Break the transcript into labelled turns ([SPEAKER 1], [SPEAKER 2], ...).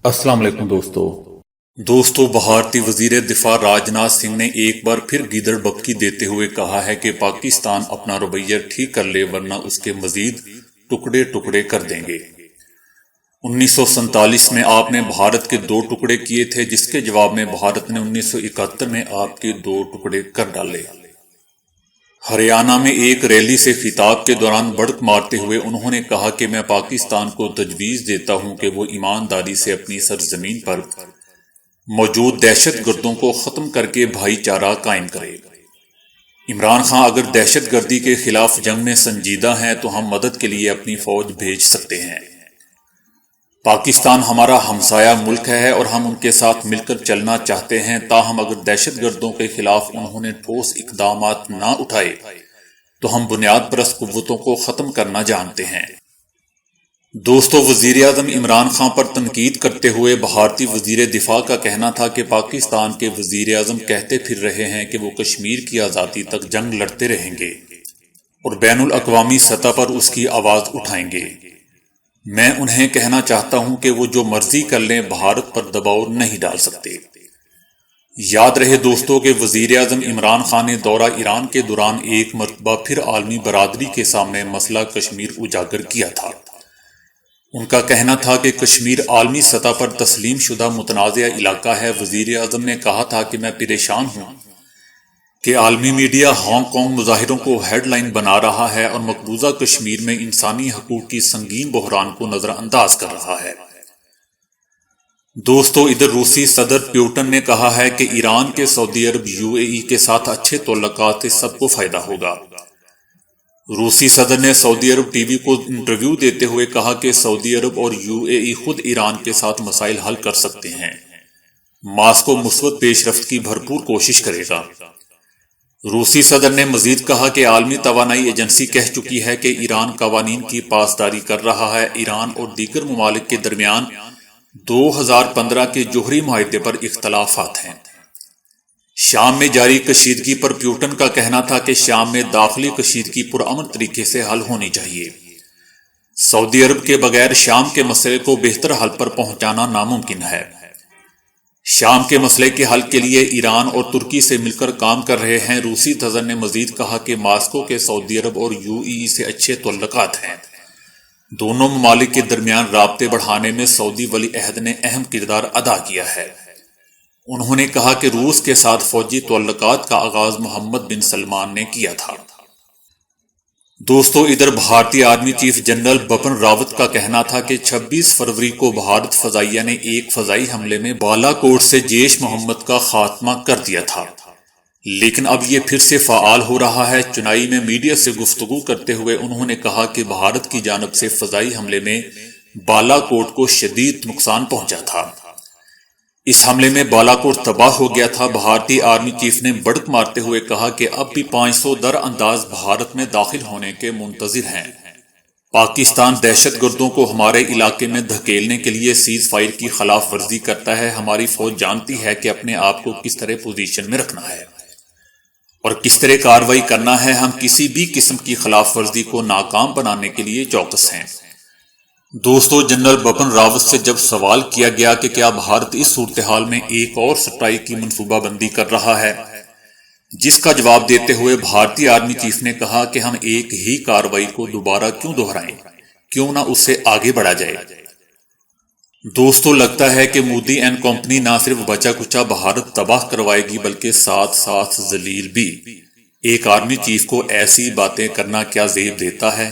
[SPEAKER 1] السلام علیکم دوستو بھارتی وزیر دفاع راجناتھ سنگھ نے ایک بار پھر گیدڑ بکی دیتے ہوئے کہا ہے کہ پاکستان اپنا رویہ ٹھیک کر لے ورنہ اس کے مزید ٹکڑے ٹکڑے کر دیں گے۔ 1947 میں آپ نے بھارت کے 2 ٹکڑے کیے تھے، جس کے جواب میں بھارت نے 1971 میں آپ کے 2 ٹکڑے کر ڈالے۔ ہریانہ میں ایک ریلی سے خطاب کے دوران بڑک مارتے ہوئے انہوں نے کہا کہ میں پاکستان کو تجویز دیتا ہوں کہ وہ ایمانداری سے اپنی سرزمین پر موجود دہشت گردوں کو ختم کر کے بھائی چارہ قائم کرے۔ عمران خان اگر دہشت گردی کے خلاف جنگ میں سنجیدہ ہیں تو ہم مدد کے لیے اپنی فوج بھیج سکتے ہیں۔ پاکستان ہمارا ہمسایہ ملک ہے اور ہم ان کے ساتھ مل کر چلنا چاہتے ہیں، تاہم اگر دہشت گردوں کے خلاف انہوں نے ٹھوس اقدامات نہ اٹھائے تو ہم بنیاد پرست قوتوں کو ختم کرنا جانتے ہیں۔ دوستو، وزیر اعظم عمران خان پر تنقید کرتے ہوئے بھارتی وزیر دفاع کا کہنا تھا کہ پاکستان کے وزیر اعظم کہتے پھر رہے ہیں کہ وہ کشمیر کی آزادی تک جنگ لڑتے رہیں گے اور بین الاقوامی سطح پر اس کی آواز اٹھائیں گے۔ میں انہیں کہنا چاہتا ہوں کہ وہ جو مرضی کر لیں، بھارت پر دباؤ نہیں ڈال سکتے۔ یاد رہے دوستو کہ وزیر اعظم عمران خان نے دورہ ایران کے دوران ایک مرتبہ پھر عالمی برادری کے سامنے مسئلہ کشمیر اجاگر کیا تھا۔ ان کا کہنا تھا کہ کشمیر عالمی سطح پر تسلیم شدہ متنازع علاقہ ہے۔ وزیر اعظم نے کہا تھا کہ میں پریشان ہوں کہ عالمی میڈیا ہانگ کانگ مظاہروں کو ہیڈ لائن بنا رہا ہے اور مقبوضہ کشمیر میں انسانی حقوق کی سنگین بحران کو نظر انداز کر رہا ہے۔ دوستو، ادھر روسی صدر پیوٹن نے کہا ہے کہ ایران کے سعودی عرب UAE کے ساتھ اچھے تعلقات سے سب کو فائدہ ہوگا۔ روسی صدر نے سعودی عرب ٹی وی کو انٹرویو دیتے ہوئے کہا کہ سعودی عرب اور UAE خود ایران کے ساتھ مسائل حل کر سکتے ہیں۔ ماسکو مثبت پیش رفت کی بھرپور کوشش کرے گا۔ روسی صدر نے مزید کہا کہ عالمی توانائی ایجنسی کہہ چکی ہے کہ ایران قوانین کی پاسداری کر رہا ہے۔ ایران اور دیگر ممالک کے درمیان 2015 کے جوہری معاہدے پر اختلافات ہیں۔ شام میں جاری کشیدگی پر پیوٹن کا کہنا تھا کہ شام میں داخلی کشیدگی پرامن طریقے سے حل ہونی چاہیے۔ سعودی عرب کے بغیر شام کے مسئلے کو بہتر حل پر پہنچانا ناممکن ہے۔ شام کے مسئلے کے حل کے لیے ایران اور ترکی سے مل کر کام کر رہے ہیں۔ روسی صدر نے مزید کہا کہ ماسکو کے سعودی عرب اور UAE سے اچھے تعلقات ہیں۔ دونوں ممالک کے درمیان رابطے بڑھانے میں سعودی ولی عہد نے اہم کردار ادا کیا ہے۔ انہوں نے کہا کہ روس کے ساتھ فوجی تعلقات کا آغاز محمد بن سلمان نے کیا تھا۔ دوستو، ادھر بھارتی army chief general Bipin Rawat کا کہنا تھا کہ 26 فروری کو بھارت فضائیہ نے ایک فضائی حملے میں بالا کوٹ سے جیش محمد کا خاتمہ کر دیا تھا، لیکن اب یہ پھر سے فعال ہو رہا ہے۔ چنائی میں میڈیا سے گفتگو کرتے ہوئے انہوں نے کہا کہ بھارت کی جانب سے فضائی حملے میں بالا کوٹ کو شدید نقصان پہنچا تھا۔ اس حملے میں بالا کوٹ تباہ ہو گیا تھا۔ بھارتی آرمی چیف نے بڑک مارتے ہوئے کہا کہ اب بھی 500 در انداز بھارت میں داخل ہونے کے منتظر ہیں۔ پاکستان دہشت گردوں کو ہمارے علاقے میں دھکیلنے کے لیے سیز فائر کی خلاف ورزی کرتا ہے۔ ہماری فوج جانتی ہے کہ اپنے آپ کو کس طرح پوزیشن میں رکھنا ہے اور کس طرح کارروائی کرنا ہے۔ ہم کسی بھی قسم کی خلاف ورزی کو ناکام بنانے کے لیے چوکس ہیں۔ دوستو، جنرل بپن راوت سے جب سوال کیا گیا کہ کیا بھارت اس صورتحال میں ایک اور سٹرائیک کی منصوبہ بندی کر رہا ہے، جس کا جواب دیتے ہوئے بھارتی آرمی چیف نے کہا کہ ہم ایک ہی کارروائی کو دوبارہ کیوں دہرائیں، کیوں نہ اس سے آگے بڑھا جائے۔ دوستو، لگتا ہے کہ مودی اینڈ کمپنی نہ صرف بچا کچا بھارت تباہ کروائے گی بلکہ ساتھ ساتھ ذلیل بھی۔ ایک آرمی چیف کو ایسی باتیں کرنا کیا زیب دیتا ہے؟